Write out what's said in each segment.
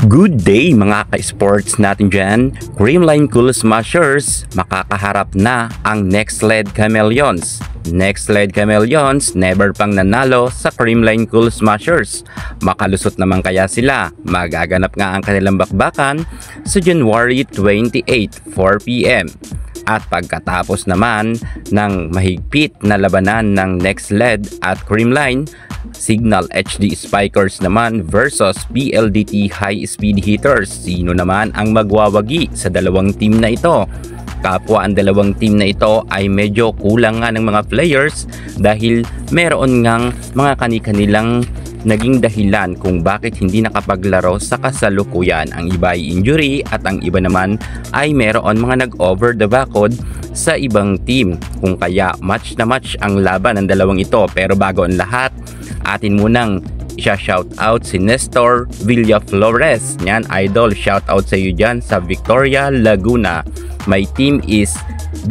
Good day mga ka-sports natin dyan. Creamline Cool Smashers, makakaharap na ang Nextled Chameleons. Nextled Chameleons never pang nanalo sa Creamline Cool Smashers. Makalusot naman kaya sila? Magaganap nga ang kanilang bakbakan sa January 28, 4 p.m. At pagkatapos naman ng mahigpit na labanan ng Nextled at Creamline, Signal HD Spikers naman versus PLDT High Speed Hitters. Sino naman ang magwawagi sa dalawang team na ito? Kapwa ang dalawang team na ito ay medyo kulang nga ng mga players dahil meron ngang mga kani-kanilang naging dahilan kung bakit hindi nakapaglaro sa kasalukuyan. Ang iba ay injury at ang iba naman ay meron mga nag-over the backhood sa ibang team. Kung kaya match na match ang laban ng dalawang ito. Pero bago ang lahat, atin munang i-shoutout si Nestor Villaflores. Yan, idol, shoutout sa iyo dyan sa Victoria, Laguna. My team is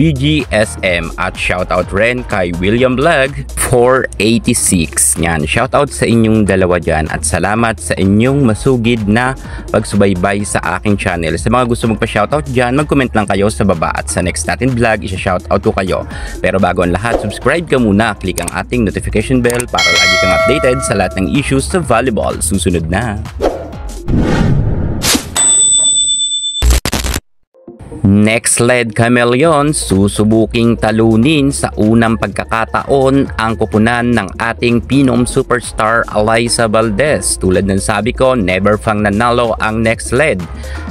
BGSM at shoutout rin kay William Vlog 486. Yan, shoutout sa inyong dalawa dyan at salamat sa inyong masugid na pagsubaybay sa aking channel. Sa mga gusto magpa-shoutout dyan, mag-comment lang kayo sa baba at sa next natin vlog, isa-shoutout ko kayo. Pero bago ang lahat, subscribe ka muna, click ang ating notification bell para lagi kang updated sa lahat ng issues sa volleyball. Susunod na. Nextled Chameleons susubuking talunin sa unang pagkakataon ang kupunan ng ating Pinom superstar Alyssa Valdez. Tulad ng sabi ko, never pang nanalo ang Nextled.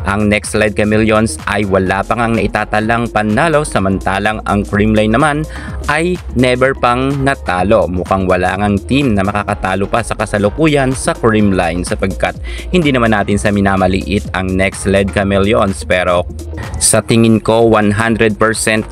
Ang Nextled Chameleons ay wala pang ang naitatalang panalo, samantalang ang Creamline naman ay never pang natalo. Mukhang wala ngang team na makakatalo pa sa kasalukuyan sa Creamline sapagkat hindi naman natin sa minamaliit ang Nextled Chameleons, pero sa tingin ko 100%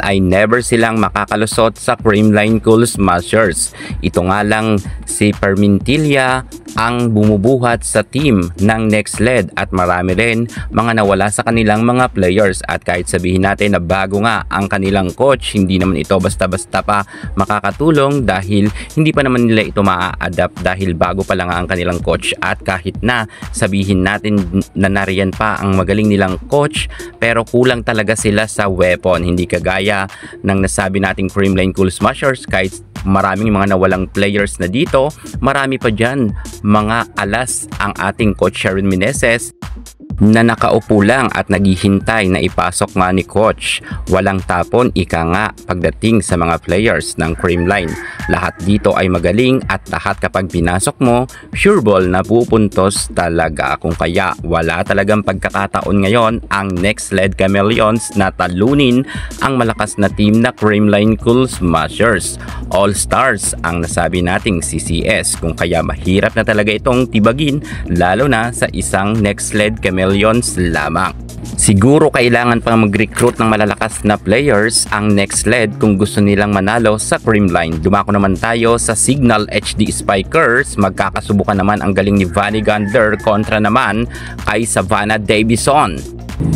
ay never silang makakalusot sa Creamline Cool Smashers. Ito nga lang si Permintilla ang bumubuhat sa team ng Nextled at marami rin mga nawala sa kanilang mga players. At kahit sabihin natin na bago nga ang kanilang coach, hindi naman ito basta-basta pa makakatulong dahil hindi pa naman nila ito maa-adapt dahil bago pa lang ang kanilang coach. At kahit na sabihin natin na nariyan pa ang magaling nilang coach, pero kulang talaga sila sa weapon. Hindi kagaya ng nasabi nating Creamline Cool Smashers, kahit maraming mga nawalang players na dito, marami pa dyan mga alas ang ating coach Sharon Meneses na nakaupo lang at naghihintay na ipasok nga ni coach. Walang tapon, ika nga, pagdating sa mga players ng Creamline. Lahat dito ay magaling at lahat kapag pinasok mo, sure ball na pupuntos talaga. Kung kaya wala talagang pagkakataon ngayon ang Nextled Chameleons na talunin ang malakas na team na Creamline Cool Smashers. All stars ang nasabi nating CCS, kung kaya mahirap na talaga itong tibagin lalo na sa isang Nextled Chameleons lamang. Siguro kailangan pang mag-recruit ng malalakas na players ang Nextled kung gusto nilang manalo sa Creamline. Dumako naman tayo sa Signal HD Spikers. Magkakasubukan naman ang galing ni Vanny Gandler kontra naman kay Savannah Davison.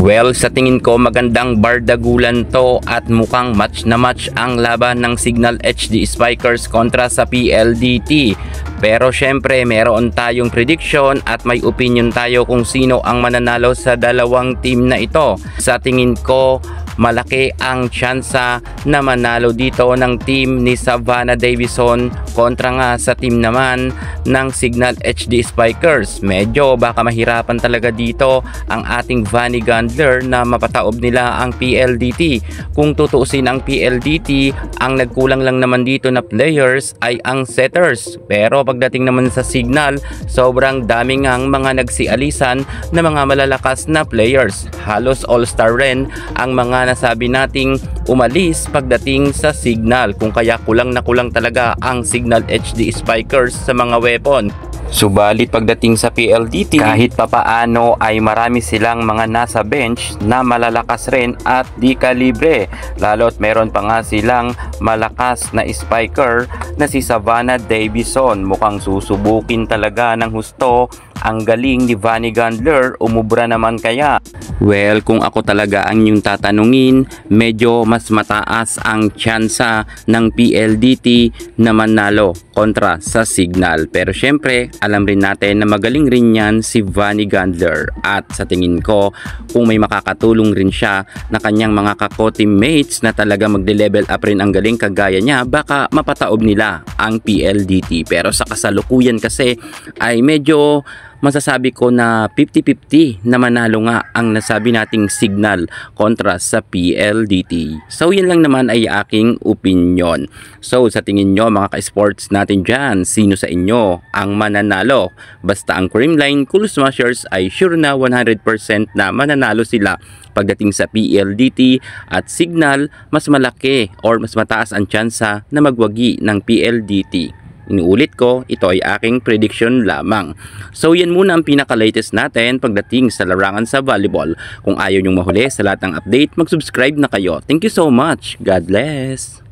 Well, sa tingin ko magandang bardagulan to at mukhang match na match ang laban ng Signal HD Spikers kontra sa PLDT. Pero syempre meron tayong prediction at may opinion tayo kung sino ang mananalo sa dalawang team na ito. Sa tingin ko malaki ang tsansa na manalo dito ng team ni Savannah Davison kontra nga sa team naman ng Signal HD Spikers. Medyo baka mahirapan talaga dito ang ating Vanny Gandler na mapataob nila ang PLDT. Kung tutuusin ang PLDT, ang nagkulang lang naman dito na players ay ang setters. Pero pagdating naman sa Signal, sobrang daming ang mga nagsialisan na mga malalakas na players. Halos all-star rin ang mga nasabi nating umalis pagdating sa Signal, kung kaya kulang na kulang talaga ang Signal HD Spikers sa mga weapon. Subalit pagdating sa PLDT, kahit papaano ay marami silang mga nasa bench na malalakas rin at di kalibre. Lalo't meron pa nga silang malakas na spiker na si Savannah Davison. Mukhang susubukin talaga ng husto Ang galing ni Vanny Gandler, umubra naman kaya? Well, kung ako talaga ang yung tatanungin, medyo mas mataas ang tsansa ng PLDT na manalo kontra sa Signal. Pero syempre, alam rin natin na magaling rin yan si Vanny Gandler. At sa tingin ko, kung may makakatulong rin siya na kanyang mga kako-teammates na talaga magle-level up rin ang galing kagaya niya, baka mapataob nila ang PLDT. Pero sa kasalukuyan kasi ay medyo masasabi ko na 50-50 na manalo nga ang nasabi nating Signal kontra sa PLDT. So yan lang naman ay aking opinion. So sa tingin nyo mga ka-sports natin dyan, sino sa inyo ang mananalo? Basta ang Creamline Cool Smashers ay sure na 100% na mananalo sila pagdating sa PLDT, at Signal mas malaki or mas mataas ang tsansa na magwagi ng PLDT. Inuulit ko, ito ay aking prediction lamang. So yan muna ang pinaka-latest natin pagdating sa larangan sa volleyball. Kung ayaw nyong mahuli sa lahat ng update, mag-subscribe na kayo. Thank you so much. God bless.